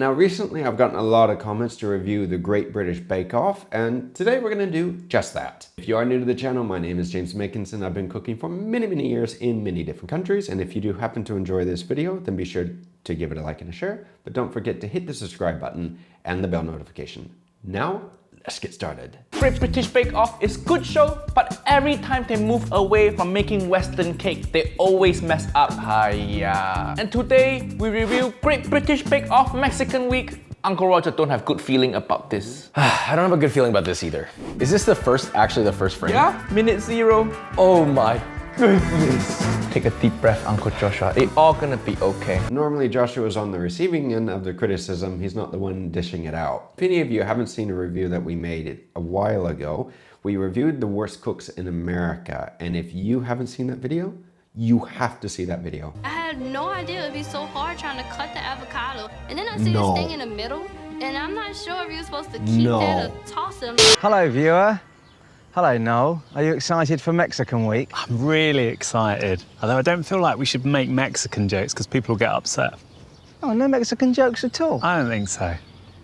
Now recently I've gotten a lot of comments to review the Great British Bake Off, and today we're going to do just that. If you are new to the channel, my name is James Makinson. I've been cooking for many years in many different countries, and if you do happen to enjoy this video, then be sure to give it a like and a share, but don't forget to hit the subscribe button and the bell notification. Now, let's get started. Great British Bake Off is good show, but every time they move away from making Western cake, they always mess up. Hiya. And today, we review Great British Bake Off Mexican Week. Uncle Roger don't have good feeling about this. I don't have a good feeling about this either. Is this actually the first frame? Yeah, minute 0. Oh my goodness. Take a deep breath, Uncle Joshua. It's all gonna be okay. Normally Joshua is on the receiving end of the criticism. He's not the one dishing it out. If any of you haven't seen a review that we made a while ago, we reviewed the worst cooks in America. And if you haven't seen that video, you have to see that video. I had no idea it'd be so hard trying to cut the avocado. And then I see this thing in the middle, and I'm not sure if you're supposed to keep that or toss them. Hello, viewer. Hello, Noel. Are you excited for Mexican Week? I'm really excited. Although I don't feel like we should make Mexican jokes because people will get upset. Oh, no Mexican jokes at all? I don't think so.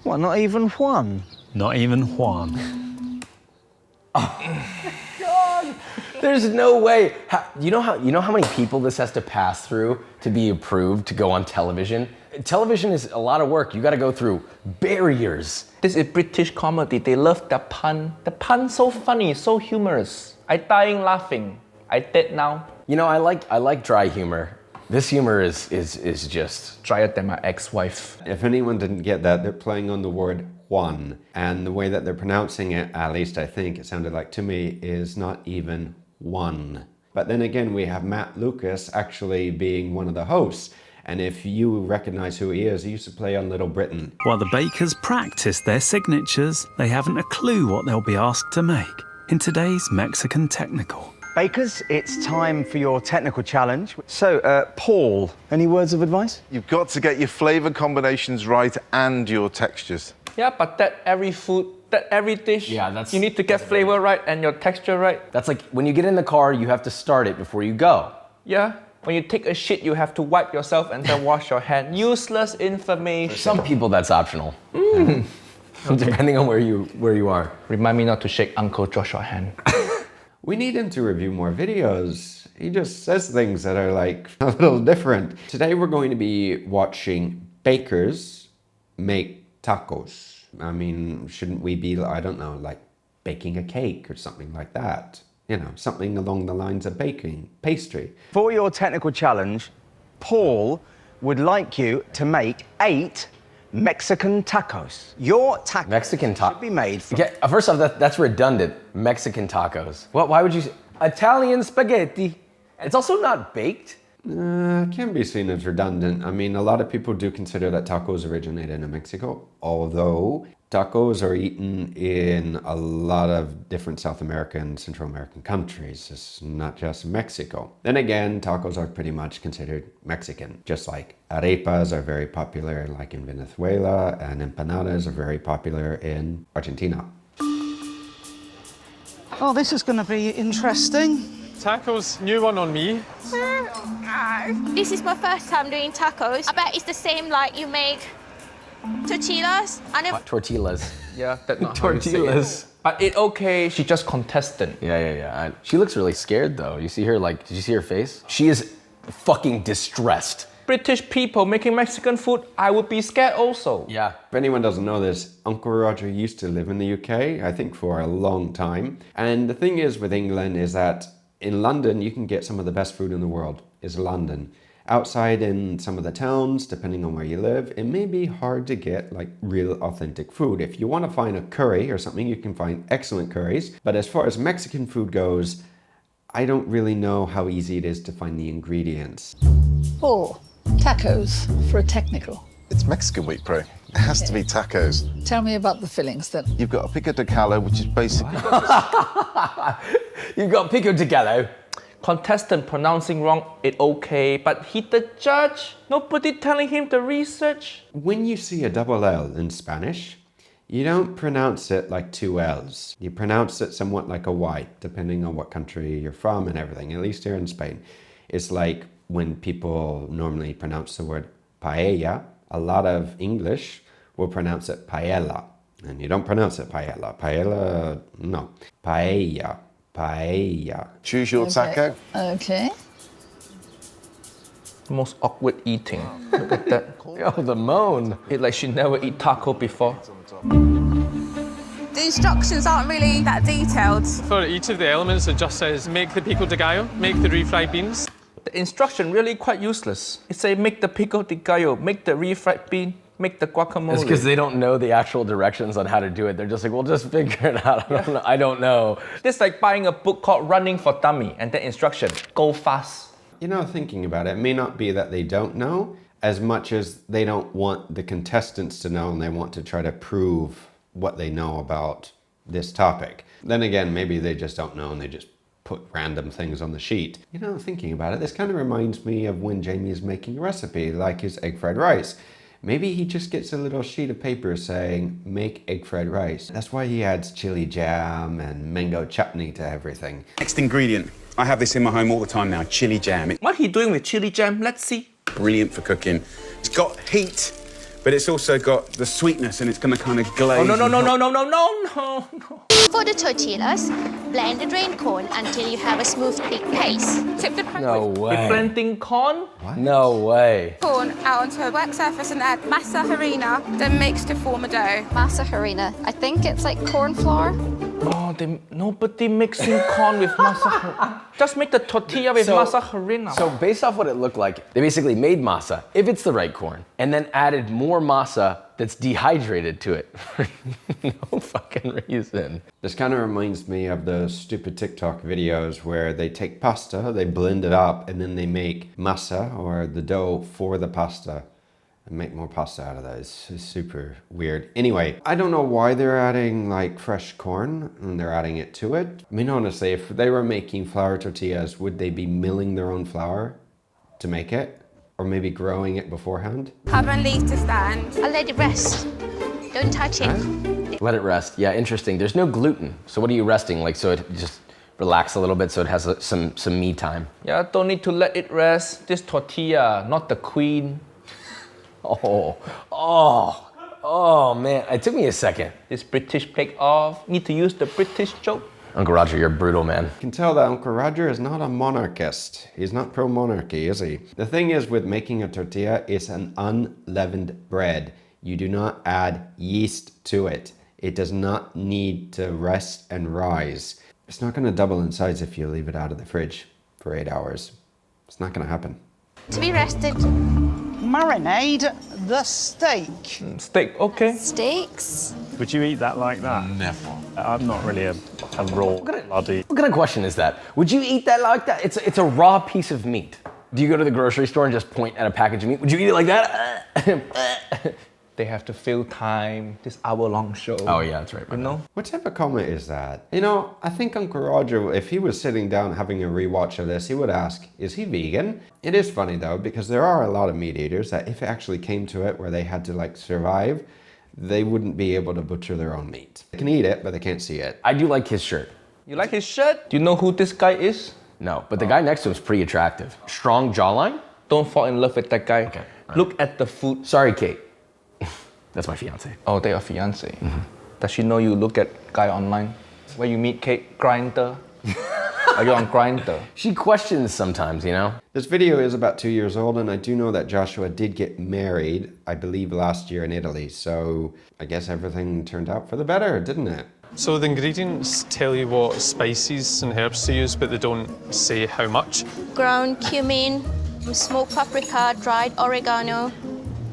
What, not even one? Not even one. There's no way. You know how many people this has to pass through to be approved to go on television? Television is a lot of work. You got to go through barriers. This is British comedy. They love the pun. The pun's so funny, so humorous. I dying laughing. I dead now. You know, I like dry humor. This humor is just Drier than my ex-wife. If anyone didn't get that, they're playing on the word Juan. And the way that they're pronouncing it, at least I think it sounded like to me, is not even one. But then again, we have Matt Lucas actually being one of the hosts. And if you recognize who he is, he used to play on Little Britain. While the bakers practice their signatures, they haven't a clue what they'll be asked to make in today's Mexican Technical. Bakers, it's time for your technical challenge. So, Paul, any words of advice? You've got to get your flavor combinations right and your textures. Yeah, but that every food, that every dish, you need to get flavor right and your texture right. that's like when you get in the car, you have to start it before you go. Yeah, when you take a shit, you have to wipe yourself and then wash your hand. Useless information. For some people, that's optional. Depending on where you are. Remind me not to shake Uncle Joshua's hand. We need him to review more videos. He just says things that are like a little different. Today we're going to be watching bakers make tacos. I mean, shouldn't we be, I don't know, like baking a cake or something like that? You know, something along the lines of baking, pastry. For your technical challenge, Paul would like you to make 8 Mexican tacos. Your tacos Mexican should be made from... First off, that's redundant. Mexican tacos. Why would you say Italian spaghetti? It's also not baked. Can be seen as redundant. I mean, a lot of people do consider that tacos originated in Mexico, although tacos are eaten in a lot of different South American and Central American countries. It's not just Mexico. Then again, tacos are pretty much considered Mexican, just like arepas are very popular like in Venezuela, and empanadas are very popular in Argentina. Oh, this is going to be interesting. Tacos, new one on me. This is my first time doing tacos. I bet it's the same like you make tortillas. Tortillas. Yeah, that's not how you say it. Tortillas. But it's okay, she's just contestant. Yeah. She looks really scared though. You see her did you see her face? She is fucking distressed. British people making Mexican food, I would be scared also. Yeah. If anyone doesn't know this, Uncle Roger used to live in the UK, I think for a long time. And the thing is with England is that in London, you can get some of the best food in the world, is London. Outside in some of the towns, depending on where you live, it may be hard to get like real authentic food. If you want to find a curry or something, you can find excellent curries. But as far as Mexican food goes, I don't really know how easy it is to find the ingredients. Paul, tacos for a technical. It's Mexican Week, Pro. It has to be tacos. Tell me about the fillings then. You've got a pico de gallo, which is basically... You've got pico de gallo. Contestant pronouncing wrong, it okay, but he the judge. Nobody telling him the research. When you see a double L in Spanish, you don't pronounce it like 2 L's. You pronounce it somewhat like a Y, depending on what country you're from and everything, at least here in Spain. It's like when people normally pronounce the word paella, a lot of English will pronounce it paella. And you don't pronounce it paella. Paella, no. Paella. Paella. Choose your taco. Okay. Most awkward eating. Look at that. Oh, the moan. It's like she never eat taco before. The instructions aren't really that detailed. For each of the elements, it just says make the pico de gallo, make the refried beans. The instruction really quite useless. It say make the pico de gallo, make the refried bean, make the guacamole. It's because they don't know the actual directions on how to do it. They're just like, we'll just figure it out. I don't know. It's like buying a book called Running for Dummy and the instruction, go fast. You know, thinking about it, it may not be that they don't know as much as they don't want the contestants to know and they want to try to prove what they know about this topic. Then again, maybe they just don't know and they just put random things on the sheet. You know, thinking about it, this kind of reminds me of when Jamie is making a recipe, like his egg fried rice. Maybe he just gets a little sheet of paper saying, make egg fried rice. That's why he adds chili jam and mango chutney to everything. Next ingredient. I have this in my home all the time now, chili jam. It's What he doing with chili jam? Let's see. brilliant for cooking. It's got heat, but it's also got the sweetness and it's gonna kind of glaze. Oh, no. For the tortillas, blend the drained corn until you have a smooth, thick paste. Tip the No way. Planting corn? No way. corn out onto a wet surface and add masa harina, then mix to form a dough. Masa harina. I think it's like corn flour. Oh, nobody mixing corn with masa harina. Just make the tortilla with masa harina. So based off what it looked like, they basically made masa, if it's the right corn, and then added more masa that's dehydrated to it for no fucking reason. This kind of reminds me of the stupid TikTok videos where they take pasta, they blend it up, and then they make masa or the dough for the pasta and make more pasta out of that. It's super weird. Anyway, I don't know why they're adding like fresh corn and they're adding it to it. I mean, honestly, if they were making flour tortillas, would they be milling their own flour to make it? Or maybe growing it beforehand? Cover and leave to stand. I'll let it rest. Don't touch it. Let it rest. Yeah, interesting. There's no gluten. So what are you resting? Like, so it just relax a little bit so it has some me time. Yeah, don't need to let it rest. This tortilla, not the queen. Oh man, it took me a second. This British plate off. Need to use the British joke. Uncle Roger, you're brutal, man. You can tell that Uncle Roger is not a monarchist. He's not pro-monarchy, is he? The thing is with making a tortilla, it's an unleavened bread. You do not add yeast to it. It does not need to rest and rise. It's not gonna double in size if you leave it out of the fridge for 8 hours. It's not gonna happen. To be rested. Marinade the steak. Steak, okay. Steaks. Would you eat that like that? Never. I'm not really a raw bloody. What kind of question is that? Would you eat that like that? It's a raw piece of meat. Do you go to the grocery store and just point at a package of meat? Would you eat it like that? They have to fill time. This hour-long show. Oh yeah, that's right. You know? What type of comment is that? You know, I think Uncle Roger, if he was sitting down having a rewatch of this, he would ask, is he vegan? It is funny though, because there are a lot of meat eaters that if it actually came to it where they had to like survive, they wouldn't be able to butcher their own meat. They can eat it, but they can't see it. I do like his shirt. You like his shirt? Do you know who this guy is? No, but the guy next to him is pretty attractive. Strong jawline? Don't fall in love with that guy. Okay. Look at the food. Sorry, Kate. That's my fiance. Oh, they are fiance. Does she know you look at guy online? Where you meet Kate? Grindr? Are you on Grindr? She questions sometimes, you know? This video is about 2 years old, and I do know that Joshua did get married, I believe last year in Italy, so I guess everything turned out for the better, didn't it? So the ingredients tell you what spices and herbs to use, but they don't say how much. Ground cumin, smoked paprika, dried oregano.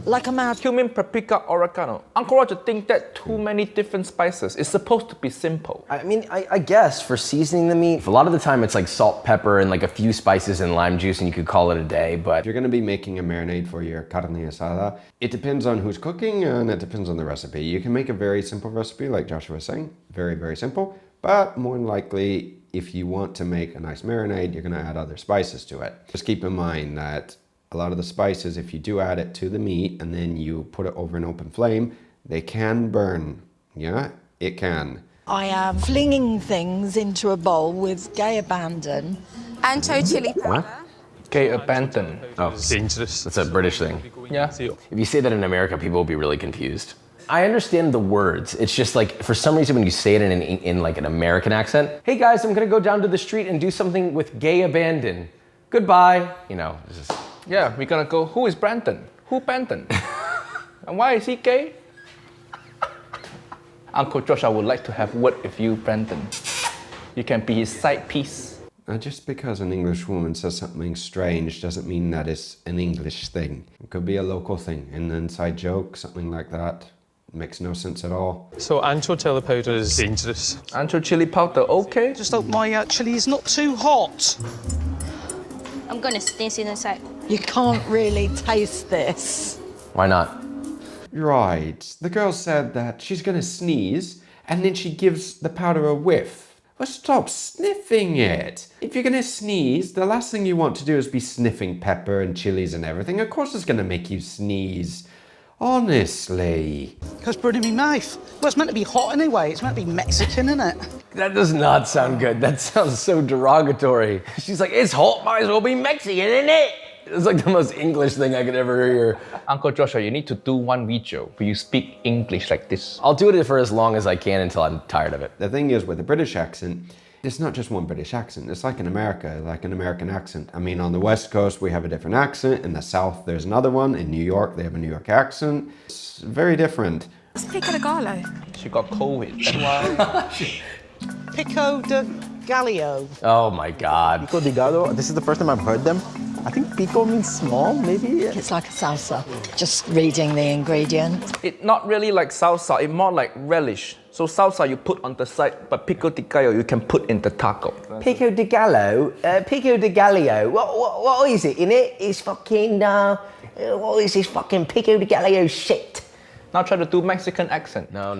Like a mad. Cumin, paprika, oregano. Uncle Roger think that too many different spices. It's supposed to be simple. I mean, I guess for seasoning the meat, a lot of the time it's like salt, pepper, and like a few spices and lime juice, and you could call it a day, but... If you're gonna be making a marinade for your carne asada, it depends on who's cooking and it depends on the recipe. You can make a very simple recipe like Joshua was saying, very, very simple, but more than likely, if you want to make a nice marinade, you're gonna add other spices to it. Just keep in mind that a lot of the spices, if you do add it to the meat and then you put it over an open flame, they can burn. Yeah, it can. I am flinging things into a bowl with gay abandon. Ancho chili powder. Okay, abandon. Oh, Dangerous. that's a British thing. Yeah. If you say that in America, people will be really confused. I understand the words. It's just like, for some reason when you say it in like an American accent, hey guys, I'm gonna go down to the street and do something with gay abandon. Goodbye. You know, it's just... Yeah, we're gonna go, who is Brandon? Who Brandon? And why is he gay? Uncle Josh, I would like to have word with you, Brandon. You can be his side piece. Just because an English woman says something strange doesn't mean that it's an English thing. It could be a local thing, an inside joke, something like that. Makes no sense at all. So ancho chili powder is dangerous. Ancho chili powder, okay? Just hope my chili is not too hot. I'm gonna sneeze in a sec. You can't really taste this. Why not? Right. The girl said that she's gonna sneeze and then she gives the powder a whiff. Well, stop sniffing it. If you're gonna sneeze, the last thing you want to do is be sniffing pepper and chilies and everything. Of course it's gonna make you sneeze. Honestly. Because burning me mouth. Well, it's meant to be hot anyway. It's meant to be Mexican, isn't it? That does not sound good. That sounds so derogatory. She's like, it's hot, might as well be Mexican, isn't it? It's like the most English thing I could ever hear. Uncle Joshua, you need to do one video where you speak English like this. I'll do it for as long as I can until I'm tired of it. The thing is with the British accent, it's not just one British accent. It's like in America, like an American accent. I mean, on the West Coast, we have a different accent. In the South, there's another one. In New York, they have a New York accent. It's very different. It's pico de gallo. She got COVID, that's why. Pico de Gallo. Oh my God. Pico de gallo, this is the first time I've heard them. I think pico means small, maybe? It's like a salsa, just reading the ingredients. It's not really like salsa, it's more like relish. So salsa you put on the side, but pico de gallo you can put in the taco. Pico de Gallo? Pico de Gallo? What is it in it? It's fucking, what is this fucking Pico de Gallo shit? Now try to do Mexican accent. No.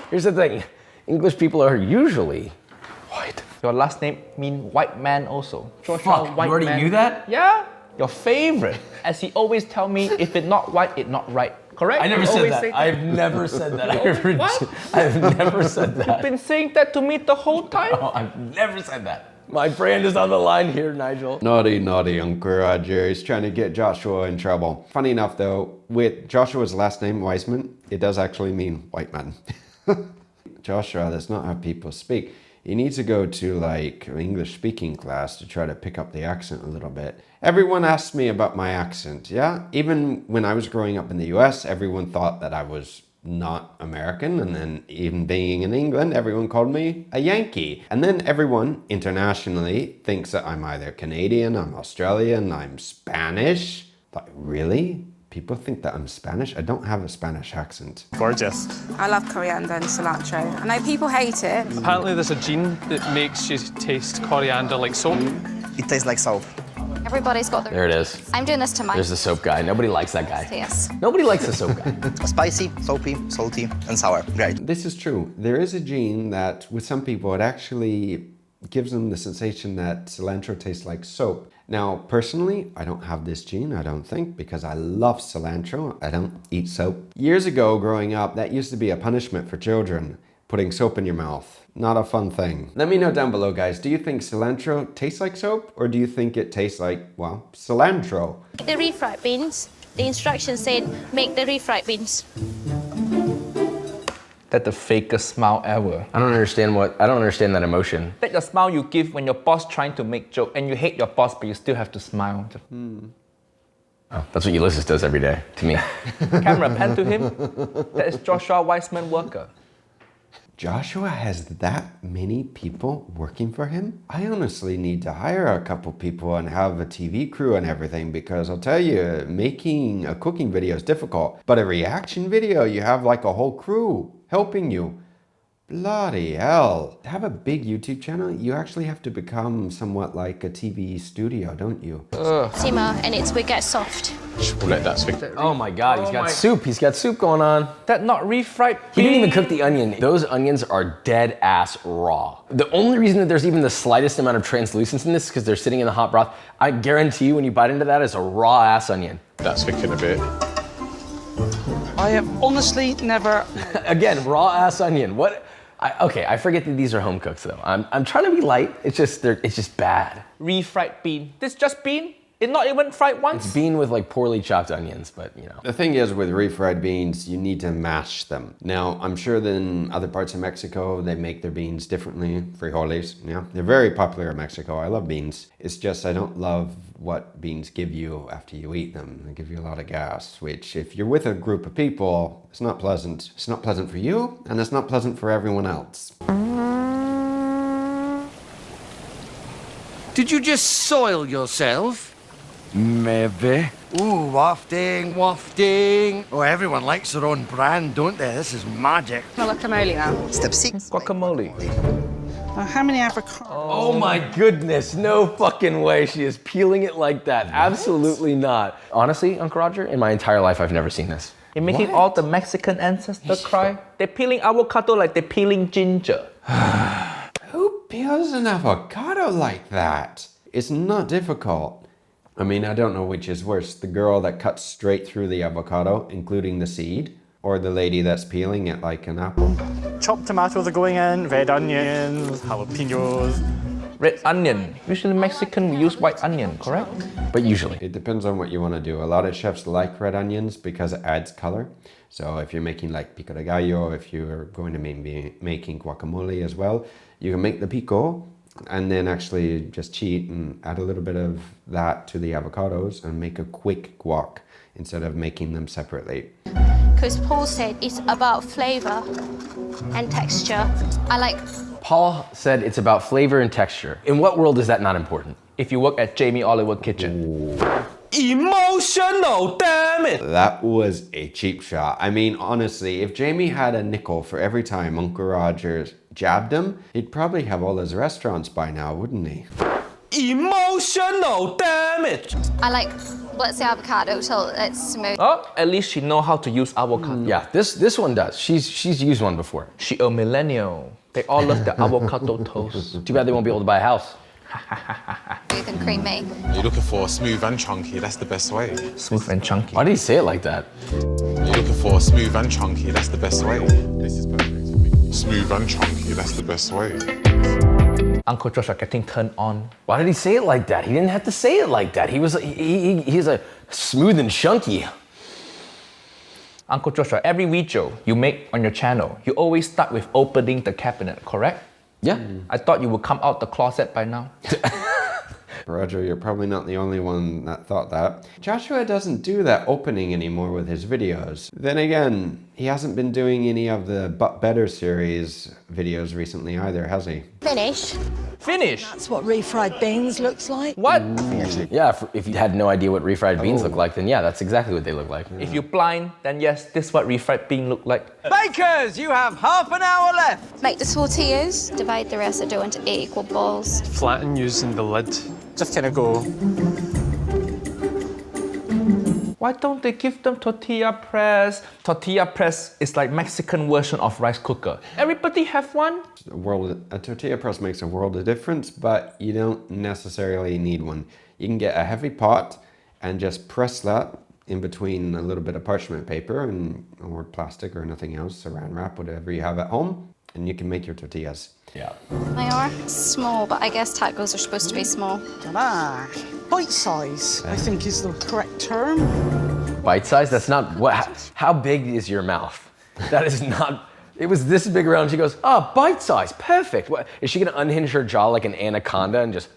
Here's the thing. English people are usually white. Your last name mean white man also. Fuck, you already knew that? Yeah, your favorite. As he always tell me, if it's not white, it's not right. Correct? I never said that. I've never said that. I've never said that. You've been saying that to me the whole time? No, I've never said that. My brand is on the line here, Nigel. Naughty Uncle Roger. He's trying to get Joshua in trouble. Funny enough though, with Joshua's last name, Weissman, it does actually mean white man. Joshua, that's not how people speak. You need to go to like an English speaking class to try to pick up the accent a little bit. Everyone asked me about my accent, yeah? Even when I was growing up in the US, everyone thought that I was not American, and then even being in England, everyone called me a Yankee. And then everyone internationally thinks that I'm either Canadian, I'm Australian, I'm Spanish. Like, really? People think that I'm Spanish? I don't have a Spanish accent. Gorgeous. I love coriander and cilantro. I know people hate it. Apparently there's a gene that makes you taste coriander like soap. It tastes like soap. Everybody's got their... There it is. I'm doing this to mine. There's the soap guy. Nobody likes that guy. Yes. Nobody likes the soap guy. Spicy, soapy, salty, and sour. Great. This is true. There is a gene that with some people, it actually gives them the sensation that cilantro tastes like soap. Now, personally, I don't have this gene, I don't think, because I love cilantro. I don't eat soap. Years ago, growing up, that used to be a punishment for children, putting soap in your mouth. Not a fun thing. Let me know down below, guys. Do you think cilantro tastes like soap, or do you think it tastes like, well, cilantro? The refried beans. The instructions said, make the refried beans. That's the fakest smile ever. I don't understand that emotion. That's the smile you give when your boss trying to make joke and you hate your boss but you still have to smile. Oh, that's what Ulysses does every day to me. Camera, pan to him. That is Joshua Weissman worker. Joshua has that many people working for him? I honestly need to hire a couple people and have a TV crew and everything, because I'll tell you, making a cooking video is difficult, but a reaction video, you have like a whole crew helping you. Bloody hell. To have a big YouTube channel, you actually have to become somewhat like a TV studio, don't you? Simmer and it will get soft. Oh my God, he's got soup. He's got soup going on. That not refried bean. He didn't even cook the onion. Those onions are dead ass raw. The only reason that there's even the slightest amount of translucence in this is because they're sitting in the hot broth. I guarantee you when you bite into that, it's a raw ass onion. That's thinking a bit. I have honestly never... Again, raw ass onion. What? Okay, I forget that these are home cooks though. I'm trying to be light. It's just bad. Refried bean. This just bean? It's not even fried once? It's bean with like poorly chopped onions, but you know. The thing is with refried beans, you need to mash them. Now, I'm sure that in other parts of Mexico, they make their beans differently. Frijoles, yeah. They're very popular in Mexico. I love beans. It's just I don't love what beans give you after you eat them. They give you a lot of gas, which if you're with a group of people, it's not pleasant. It's not pleasant for you, and it's not pleasant for everyone else. Did you just soil yourself? Maybe. Ooh, wafting, wafting. Oh, everyone likes their own brand, don't they? This is magic. Guacamole now. Step 6. Guacamole. How many avocados? Oh my goodness, no fucking way she is peeling it like that. What? Absolutely not. Honestly, Uncle Roger, in my entire life, I've never seen this. You're making all the Mexican ancestors cry? They're peeling avocado like they're peeling ginger. Who peels an avocado like that? It's not difficult. I mean, I don't know which is worse, the girl that cuts straight through the avocado, including the seed, or the lady that's peeling it like an apple. Chopped tomatoes are going in, red onions, jalapenos. Red onion. Usually Mexican, we use white onion, correct? But usually. It depends on what you want to do. A lot of chefs like red onions because it adds color. So if you're making like pico de gallo, if you're going to be making guacamole as well, you can make the pico and then actually just cheat and add a little bit of that to the avocados and make a quick guac instead of making them separately. Because Paul said it's about flavor and texture. Paul said it's about flavor and texture. In what world is that not important? If you work at Jamie Oliver Kitchen. Ooh. Emotional, damn it! That was a cheap shot. I mean, honestly, if Jamie had a nickel for every time Uncle Roger jabbed him, he'd probably have all his restaurants by now, wouldn't he? Emotional, damn it! Let's say avocado till it's smooth. Oh, at least she know how to use avocado. Yeah, this one does. She's used one before. She a millennial. They all love the avocado toast. Too bad they won't be able to buy a house. Smooth and creamy. You're looking for smooth and chunky, that's the best way. Smooth and chunky. Why did he say it like that? You're looking for smooth and chunky, that's the best way. This is perfect for me. Smooth and chunky, that's the best way. Uncle Josh are getting turned on. Why did he say it like that? He didn't have to say it like that. He's a smooth and chunky. Uncle Joshua, every video you make on your channel, you always start with opening the cabinet, correct? Yeah. I thought you would come out the closet by now. Roger, you're probably not the only one that thought that. Joshua doesn't do that opening anymore with his videos. Then again, he hasn't been doing any of the But Better series videos recently either, has he? Finish. Finish? That's what refried beans looks like. What? Yeah, if you had no idea what refried beans look like, then yeah, that's exactly what they look like. If you're blind, then yes, this is what refried bean look like. Bakers, you have half an hour left. Make the tortillas. Divide the rest of the dough into 8 equal balls. Flatten using the lid. Just kind of go. Why don't they give them tortilla press? Tortilla press is like Mexican version of rice cooker. Everybody have one? A tortilla press makes a world of difference, but you don't necessarily need one. You can get a heavy pot and just press that in between a little bit of parchment paper or plastic or nothing else, saran wrap, whatever you have at home, and you can make your tortillas. Yeah. They are small, but I guess tacos are supposed to be small. Bite size, I think is the correct term. Bite size? That's not what. How big is your mouth? That is not. It was this big around. She goes, bite size, perfect. What, is she gonna unhinge her jaw like an anaconda and just?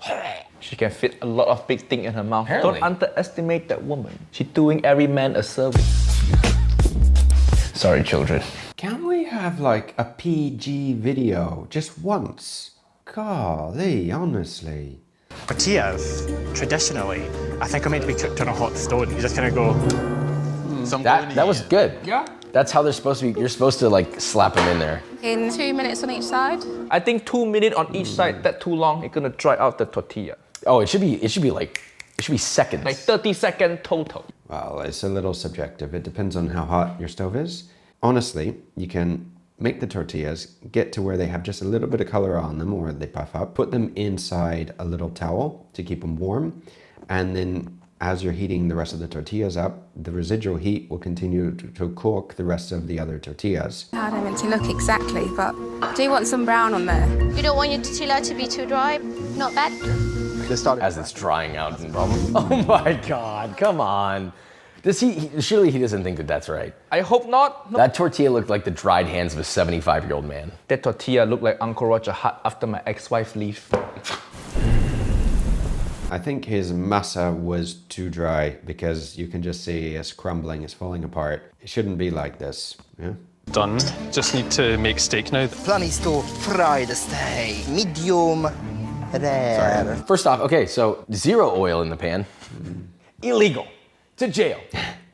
She can fit a lot of big things in her mouth. Apparently. Don't underestimate that woman. She's doing every man a service. Sorry, children. Can we have like a PG video just once? Golly, honestly. Tortillas, traditionally, I think are meant to be cooked on a hot stone. You just kind of go. That was good. Yeah. That's how they're supposed to be. You're supposed to like slap them in there. In 2 minutes on each side. I think 2 minutes on each side. That too long. It's gonna dry out the tortilla. Oh, it should be seconds. Like 30 seconds total. Well, it's a little subjective. It depends on how hot your stove is. Honestly, you can make the tortillas, get to where they have just a little bit of color on them or they puff up, put them inside a little towel to keep them warm, and then as you're heating the rest of the tortillas up, the residual heat will continue to cook the rest of the other tortillas. How do I meant to look exactly, but I do want some brown on there. You don't want your tortilla to be too dry? Not bad. they started as it's drying out. Oh my God, come on. Does surely he doesn't think that that's right. I hope not. No. That tortilla looked like the dried hands of a 75-year-old man. That tortilla looked like Uncle Roger hut after my ex-wife leaves. I think his masa was too dry because you can just see it's crumbling, it's falling apart. It shouldn't be like this, yeah? Done. Just need to make steak now. Plan is to fry the steak, medium rare. Sorry. First off, okay, so 0 oil in the pan. Illegal. To jail.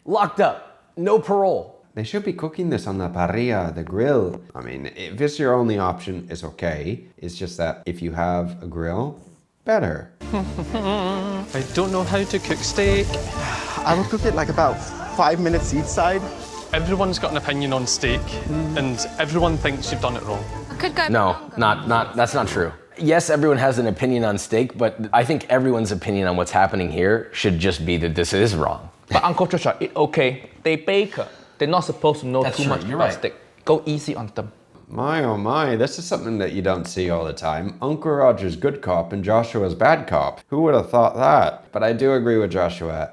Locked up. No parole. They should be cooking this on the parrilla, the grill. I mean, if it's your only option, it's okay. It's just that if you have a grill, better. I don't know how to cook steak. I will cook it like about 5 minutes each side. Everyone's got an opinion on steak, and everyone thinks you've done it wrong. Could go No, that's not true. Yes, everyone has an opinion on steak, but I think everyone's opinion on what's happening here should just be that this is wrong. But Uncle Joshua, it's okay. They baker. They're not supposed to know That's too true, much you're about right. steak. Go easy on them. My oh my, this is something that you don't see all the time. Uncle Roger's good cop and Joshua's bad cop. Who would have thought that? But I do agree with Joshua.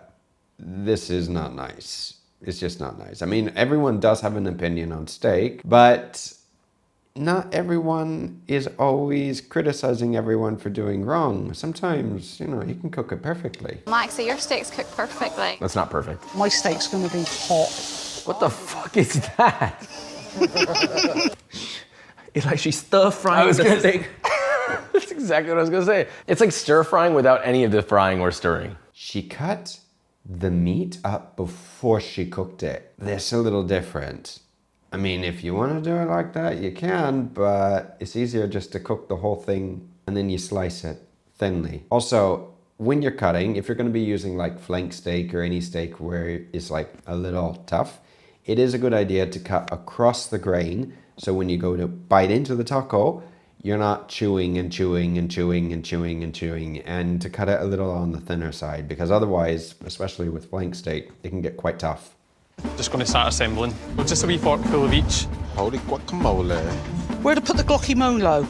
This is not nice. It's just not nice. I mean, everyone does have an opinion on steak, but not everyone is always criticizing everyone for doing wrong. Sometimes, you know, you can cook it perfectly. Mike, so your steak's cooked perfectly. That's not perfect. My steak's going to be hot. What the fuck is that? It's like she's stir-frying the steak. That's exactly what I was gonna say. It's like stir-frying without any of the frying or stirring. She cut the meat up before she cooked it. That's a little different. I mean, if you want to do it like that, you can, but it's easier just to cook the whole thing and then you slice it thinly. Also, when you're cutting, if you're going to be using like flank steak or any steak where it's like a little tough, it is a good idea to cut across the grain. So when you go to bite into the taco, you're not chewing and chewing and chewing and chewing and chewing, and to cut it a little on the thinner side, because otherwise, especially with flank steak, it can get quite tough. Just going to start assembling. Well, just a wee fork full of each. Holy guacamole. Where to put the guacamole?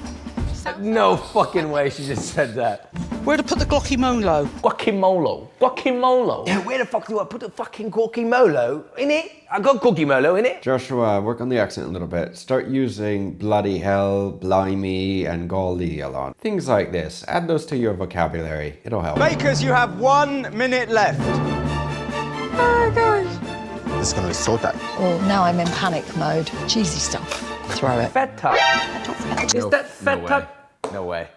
No fucking way she just said that. Where to put the guacamole? Guacamole. Guacamole. Yeah, where the fuck do I put the fucking guacamole in it? I got guacamole in it. Joshua, work on the accent a little bit. Start using bloody hell, blimey, and golly a lot. Things like this. Add those to your vocabulary. It'll help. Bakers, you have 1 minute left. Oh gosh. This is gonna be so tight. Oh, now I'm in panic mode. Cheesy stuff. Throw it. Feta. Is that feta? No way.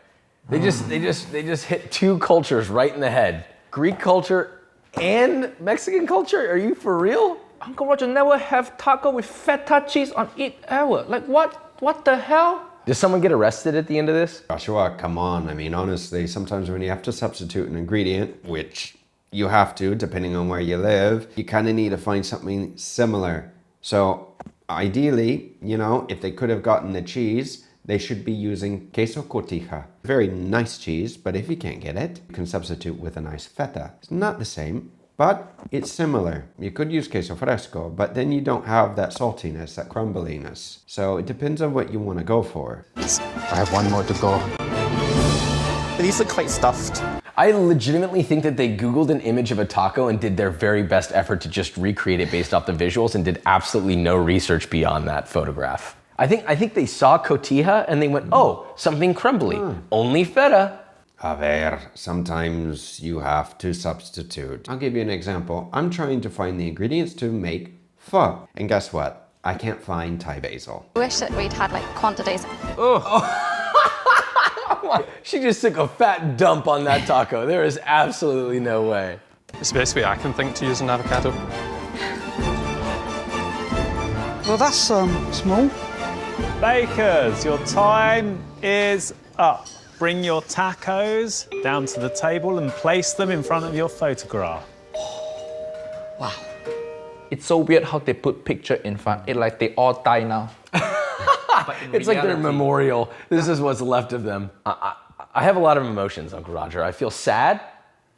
They just hit 2 cultures right in the head. Greek culture and Mexican culture? Are you for real? Uncle Roger never have taco with feta cheese on it ever. Like what? What the hell? Does someone get arrested at the end of this? Joshua, come on. I mean, honestly, sometimes when you have to substitute an ingredient, which you have to, depending on where you live, you kind of need to find something similar. So ideally, you know, if they could have gotten the cheese, they should be using queso cotija. Very nice cheese, but if you can't get it, you can substitute with a nice feta. It's not the same, but it's similar. You could use queso fresco, but then you don't have that saltiness, that crumbliness. So it depends on what you want to go for. I have 1 more to go. These look quite stuffed. I legitimately think that they Googled an image of a taco and did their very best effort to just recreate it based off the visuals and did absolutely no research beyond that photograph. I think they saw cotija and they went, oh, something crumbly, only feta. A ver, sometimes you have to substitute. I'll give you an example. I'm trying to find the ingredients to make pho. And guess what? I can't find Thai basil. I wish that we'd had like quantities. She just took a fat dump on that taco. There is absolutely no way. It's the best way I can think to use an avocado. Well, that's small. Bakers, your time is up. Bring your tacos down to the table and place them in front of your photograph. Wow. It's so weird how they put picture in front. It's like they all die now. It's like their memorial. This is what's left of them. I have a lot of emotions, Uncle Roger. I feel sad.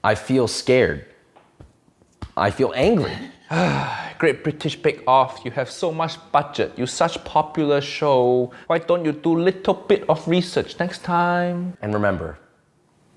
I feel scared. I feel angry. Great British Bake Off, you have so much budget. You're such popular show. Why don't you do a little bit of research next time? And remember,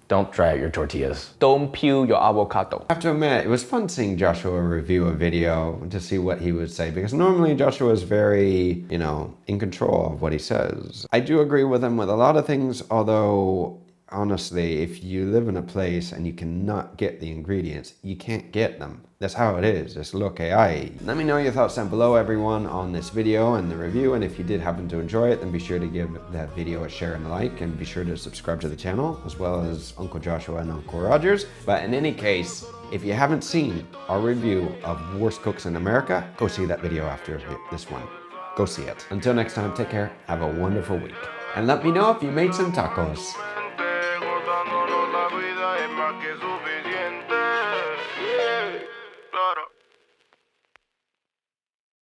Don't dry out your tortillas. Don't peel your avocado. I have to admit, it was fun seeing Joshua review a video to see what he would say, because normally Joshua is very, you know, in control of what he says. I do agree with him with a lot of things, although honestly, if you live in a place and you cannot get the ingredients, you can't get them. That's how it is. It's lo que hay. Let me know your thoughts down below, everyone, on this video and the review. And if you did happen to enjoy it, then be sure to give that video a share and a like, and be sure to subscribe to the channel, as well as Uncle Joshua and Uncle Rogers. But in any case, if you haven't seen our review of Worst Cooks in America, go see that video after this one. Go see it. Until next time, take care, have a wonderful week. And let me know if you made some tacos.